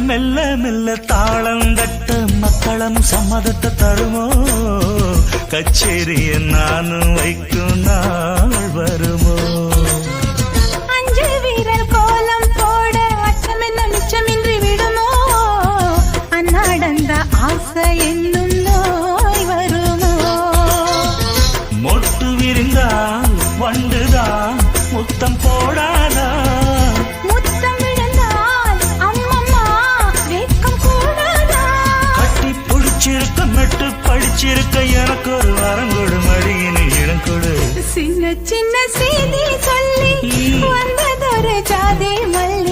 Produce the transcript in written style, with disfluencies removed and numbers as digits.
மெல்ல மெல்ல தாளம் தட்ட மக்களும் சம்மதத்தை தருமோ கச்சேரிய நானும் வைக்கும் நாள் வருமோ அஞ்சு வீரர் கோலம் போட அச்சம் என்ன மிச்சமின்றி விடுமோ அந்நாடந்த ஆசை என்னும் நோய் வருமோ மொட்டு விரிந்தால் வண்டுதான் முத்தம் போடாதா முத்தம் விழுந்தால் அம்மம்மா வெட்கம் கூடாதா கட்டி பிடிச்சிருக்க மெட்டு படிச்சிருக்க எனக்கு ஒரு வரம் கொடு மடியினை இடம் கொடு சின்ன சின்ன செய்தி சொல்லி வந்ததொரு ஜாதி மல்லி